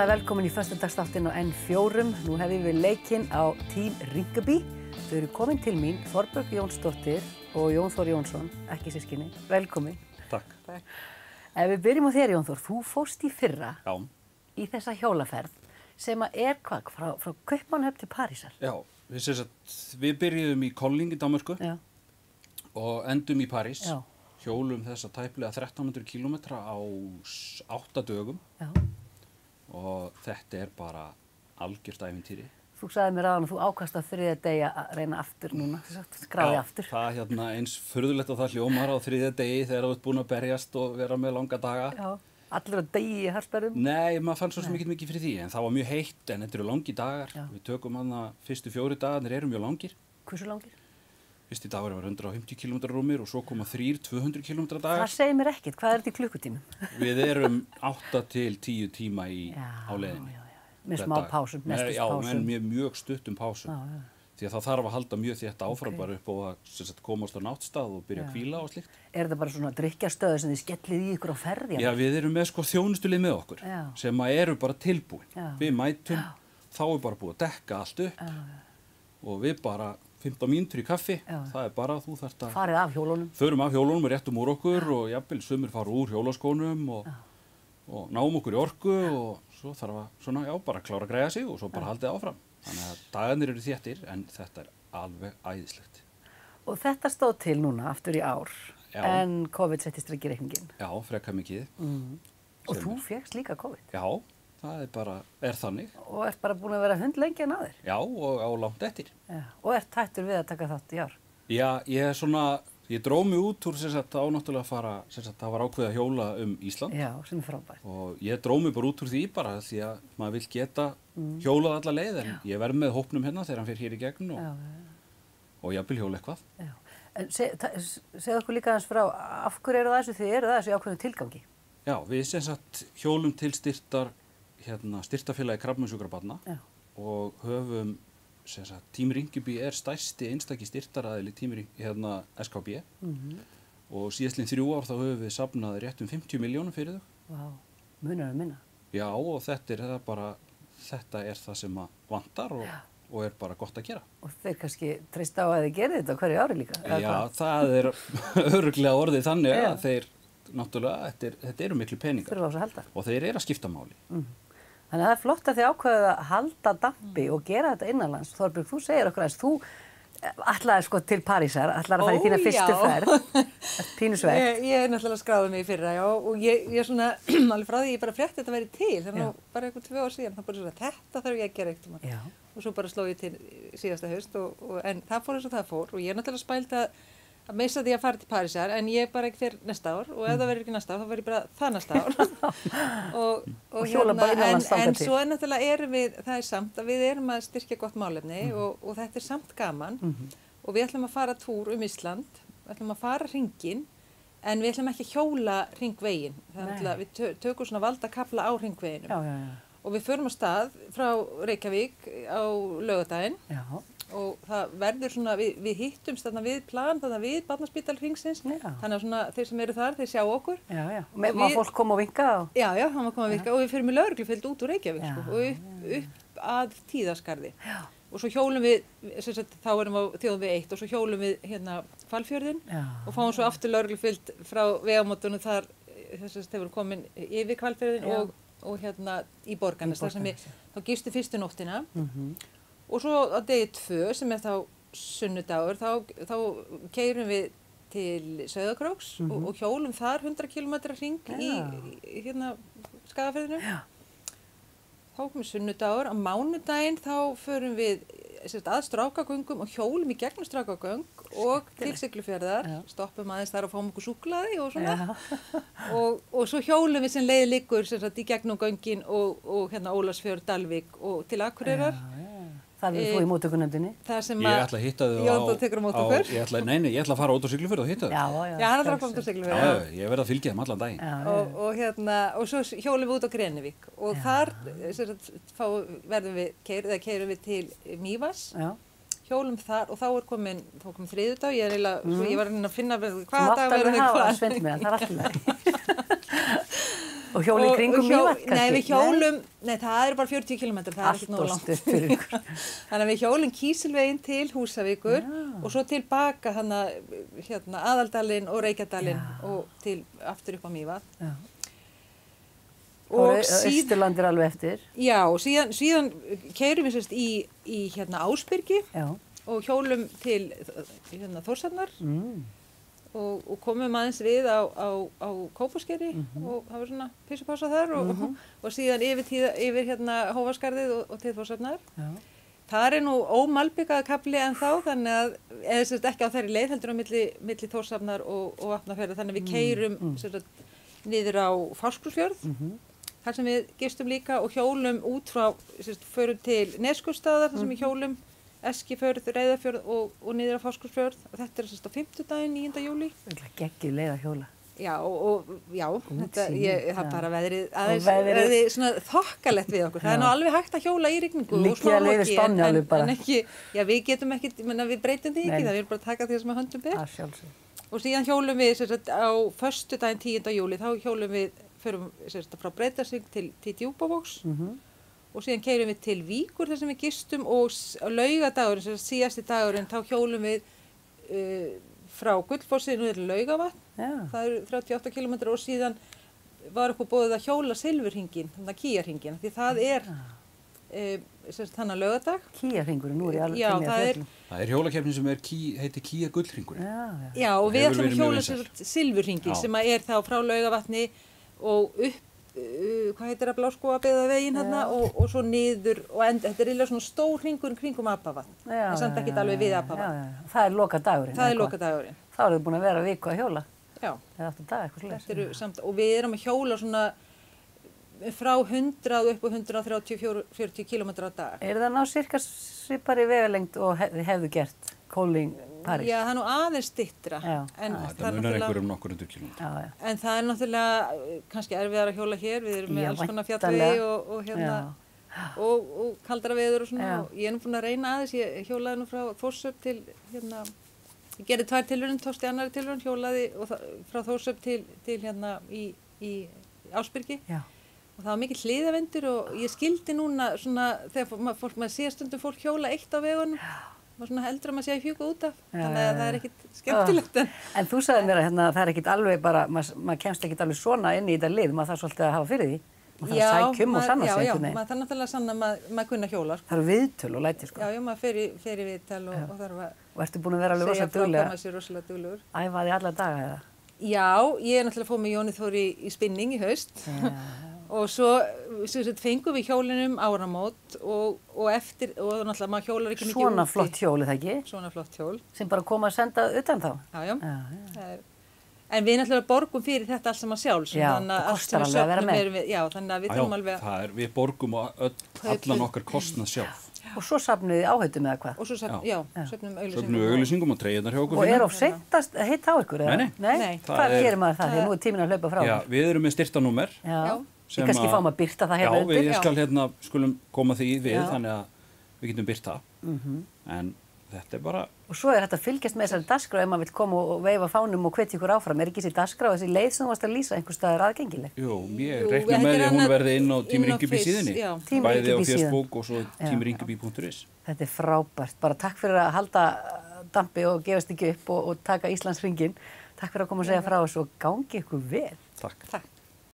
Velkomin í föstudagsþáttinn á N4. Nú hefðum við leikinn á Team Rinkaby. Þau eru komin til mín, Þorbjörg Jónsdóttir og Jón Þór Jónsson, ekki systkini. Velkomin. Takk. Ef við byrjum á þér, Jón Þór, þú fórst í fyrra Já. Í þessa hjólaferð sem er hvað, frá Kaupmannahöfn til Parísar. Já, við byrjuðum í Kolding í Danmörku og endum í París. Já. Hjólum þessa tæplega 1300 kílómetra á 8 dögum. Já. Og þetta er bara algjört ævintýri. Þú sagði mér áðan að þú ákast á þriðja degi að reyna aftur núna, skráði aftur. Já, það eins furðulegt og það hljómar á þriðja degi þegar þú ert búin að berjast og vera með langa daga. Já, allir að degi í harðsperrum. Nei, maður fann svo sem ekki mikið fyrir því, en það var mjög heitt, en þetta eru langi dagar. Já. Við tökum fyrstu 4 dagarnir eru mjög langir. Hversu langir? Fyrsti dagur var 150 km rúmir og svo koma 3 200 km dagar. Það segir mér ekkert, hvað er þetta í klukkutímum? Við erum 8 til 10 tíma á leiðinni. Með smá pásum, nestis pásum. Já, með mjög stuttum pásum. Því að það þarf að halda mjög þétt áfram bara upp og að komast á náttstað og byrja að hvíla og slíkt. Er þetta bara svona drykkjarstöður sem þið skellið í ykkur á ferð? Já, við erum með þjónustulið með okkur sem eru bara tilbúin. Við mætum, þá er bara búið að dekka allt upp og við bara 15 mínútur í kaffi, það er bara að þú þarft að... Farið af hjólunum. Förum af hjólunum og réttum úr okkur og jafnvel sumir fara úr hjólaskónum og náum okkur í orku og svo þarf að bara klára að greiða sig og svo bara haldið áfram. Þannig að dagarnir eru þéttir en þetta er alveg æðislegt. Og þetta stóð til núna aftur í ár, en COVID setti strik í reikninginn. Já, frekar mikið. Og þú fékkst líka COVID? Já, það er þannig. Og ert bara búin að vera hundlengi en aðeir? Já, og á langt eftir. Já. Og ert hættur við að taka þátt í ár? Já, ég dró mig út úr á náttúrulega að fara, það var ákveðið að hjóla Ísland. Já, sem er frábært. Og ég dró mig bara út úr því bara því að maður vill geta hjólað alla leið en ég verð með hópnum hérna þegar hann fer hér í gegn og ég vil hjóla eitthvað. Já. En segðu okkur líka aðeins frá, af hverju eru þið eru þessu í ákveðnum tilgangi? Já, við hjólum til styrktarfélagi krabbameinssjúkra barna og höfum Team Rinkaby er stærsti einstaki styrktaraðili SKB og síðastliðin 3 ár þá höfum við safnað rétt 50 milljónum fyrir þau. Vá, munar minna. Já, og þetta er það sem vantar og er bara gott að gera. Og þeir kannski treysta á að þið gerði þetta hverju ári líka? Já, það er örugglega orðið þannig að þeir, náttúrulega, þetta eru miklu peningar. Þurfa á þess að halda. Og þeir eru að skipta máli. Þannig að það er flott að þið ákveðið að halda dampi og gera þetta innanlands. Þorbjörg, þú segir okkur aðeins, þú ætlaði til Parísar, ætlaði að fara í þína fyrstu ferð, pínusvegt. Ég náttúrulega skráði mig í fyrra, og ég alveg frá því ég bara frétti þetta væri til, þannig bara eitthvað 2 ár síðan, þá bara þetta þarf ég að gera eitthvað. Og svo bara sló ég til síðasta haust, en það fór eins og það fór, og ég náttúrulega spældi að missa því að fara til Parísar, en ég bara ekki fyrir næsta ár og ef það verður ekki næsta ár, þá verður ég bara það næsta ár. En svo náttúrulega erum við, það er samt að við erum að styrkja gott málefni og þetta er samt gaman og við ætlum að fara túr Ísland, við ætlum að fara hringinn, en við ætlum ekki að hjóla hringveginn. Þannig að við tökum svona valdakafla á hringveginum. Og við förum á stað frá Reykjavík á laugardaginn. Og það verður svona, við hittumst þarna við plan, þarna við Barnaspítal hringsins, þannig að svona þeir sem eru þar, þeir sjá okkur. Og má fólk koma og vinka? Já, það má koma og vinka og við fyrir með lögreglufylgd út úr Reykjavík og upp að Tíðaskarði. Og svo hjólum við, þá erum við á þjóðveg 1 og svo hjólum við Hvalfjörðinn og fáum svo aftur lögreglufylgd frá vegamótunum þar, þeir voru komin yfir Hvalfjörðinn og í Borgarnes, þar sem við þá gistum fyrstu nóttina. Og svo á degi 2, sem er þá sunnudagur, þá keyrum við til Sauðárkróks og hjólum þar 100 km hring í Skagafirðinum. Þá komum sunnudagur, á mánudaginn þá förum við að Strákagöngum og hjólum í gegnum Strákagöng og til Siglufjarðar, stoppum aðeins þar og fáum okkur súkkulaði og svona. Og svo hjólum við sem leið liggur í gegnum göngin og Ólafsfjörð, Dalvík og til Akureyrar. Það vil þú í móttökunefndinni? Ég ætla að hitta þau á... Jón tekur á mót okkur? Nei, ég ætla að fara út á Siglufjörð og hitta þau. Já, hann ætla að fara út á Siglufjörð. Já, ég verð að fylgja þeim allan daginn. Og svo hjólum við út á Grenivík og þar keyrum við til Mývatns hjólum þar og þá komin þriðjudag, ég var að finna hvaða dag Þú mátt alveg hafa svindmiða, það allt í lagi. Og hjóli í kringum Mývatn kannski? Nei, við hjólum, það bara 40 kilometrar, það ekkert nógu langt. Allt og stutt fyrir ykkur. Þannig að við hjólum Kísilveginn til Húsavíkur og svo tilbaka Aðaldalinn og Reykjadalinn og aftur upp á Mývatn. Og Austurland alveg eftir. Já, og síðan keyrum við í Ásbyrgi og hjólum til Þórshafnar og komum aðeins við á Kópaskeri og það var svona pissupása þar og síðan yfir Hófaskarðið og til Þórshafnar. Það nú ómalbyggaða kafli en þá, þannig að, eða ekki á þeirri leið, heldur á milli Þórshafnar og Vopnafjarðar, þannig að við keyrum niður á Fáskrúðsfjörð, þar sem við gistum líka og hjólum út frá, förum til Neskaupstaðar, þar sem við hjólum Eskifjörð, Reyðarfjörð og niður á Fáskrúðsfjörð. Þetta á fimmtudaginn, 9. júlí. Geggjuð leið að hjóla. Já, það bara veðrið svona þokkalegt við okkur. Það nú alveg hægt að hjóla í rigningu og smáloki, en ekki, við getum ekki, við breytum því ekki, það við bara taka því sem að höndum ber. Og síðan hjólum við á föstudaginn 10. júlí, þá hjólum við, förum frá Breiðdalsvík til Djúpavogs og síðan keyrum við til Víkur þar sem við gistum og á laugadagurinn, síðasti dagurinn, þá hjólum við frá Gullfossi niður til Laugavatn, það 38 kilometrar og síðan var okkur boðið að hjóla Silfurhringinn, þannig að Kýjarhringinn, því það þannig að laugadag. Kýjarhringurinn, nú ég alveg til mig að fjöldum. Það hjólakeppnin sem heitir Kýja Gullhringurinn. Já, og við ætlum að hjóla Silfurhringinn sem þá frá Laugavatni og upp, hvað heitir það, Bláskógabyggðaveginn og svo niður og þetta eiginlega svona stór hringur kringum Apavatn, en samt ekki alveg við Apavatn. Það lokadagurinn. Það lokadagurinn. Þá erum við búin að vera viku að hjóla. Já. Eða 8 daga, eitthvað slags. Og við erum að hjóla svona frá 100 upp á 130-40 kilometra á dag. Það ná cirka svipari vegalengd og hefðu gert Kóling París? Já, það nú aðeins styttra. Það munar einhverjum nokkur undir kílómetra. En það náttúrulega kannski erfiðar að hjóla hér, við erum með alls konar fjallvegi og kaldara veður og svona. Ég nú búin að reyna aðeins, ég hjólaði nú frá Þórshöfn til ég gerði 2 tilraunir, tókst í annarri tilraun, hjólaði frá Þórshöfn til í Ásbyrgi. Og það var mikill hliðavindur og ég skildi núna svona þegar maður sé stundum fólk hjóla eitt á vegunum og svona heldur að maður sé að fjúka út af, þannig að það ekkit skemmtilegt. En þú sagði mér að það ekkit alveg bara, maður kemst ekkit alveg svona inn í þetta lið, maður þarf svolítið að hafa fyrir því. Maður þarf að sækjum og sanna sig einhvern veginn. Já, maður þarf náttúrulega að sanna að maður kunna hjóla. Það eru viðtöl og læti, sko. Já, maður fer í viðtöl og þarf að og ertu búin að vera alveg rosalega duglegur. Æfaði alla daga eða? Já, ég náttúrulega fór með Jóni Þóri í spinning í haust. Og svo fengum við hjólinum áramót og eftir, og náttúrulega maður hjólar ekki mikið úti. Svona flott hjól, er það ekki? Svona flott hjól. Sem bara koma að senda utan þá? Já. En við náttúrulega borgum fyrir þetta allt saman sjálf. Já, það kostar alveg að vera með. Já, þannig að við þurfum alveg að... Við borgum allan okkar kostnað sjálf. Og svo safnuðu þið áhættum eða hvað? Og svo safnum auglýsingum og treyjarnar hjá okkur. Og of seint að hitta á ykkur? Nei. Hvað gerir maður það? Þegar nú tíminn að hlaupa frá? Já, við erum með styrtanúmer. Við kannski fáum að birta það hérna undir. Já, við skulum koma því við, þannig að við getum byrt það. En þetta bara... Og svo þetta að fylgjast með þessari dagskrá ef maður vill koma og veifa fánum og hvetja ykkur áfram. Ekki þessi dagskrá, þessi leið sem þú varst að lýsa einhver staðar aðgengileg? Jú, ég reikna með því að hún verði inn á Tími Ringeby síðunni. Bæði á Facebook og svo tímiringeby.is. Þetta frábært. Bara takk fyrir að halda dampi og gefast ekki upp og taka Íslands hringinn. Takk fyrir að koma og segja frá þessu og gangi ykkur vel. Takk.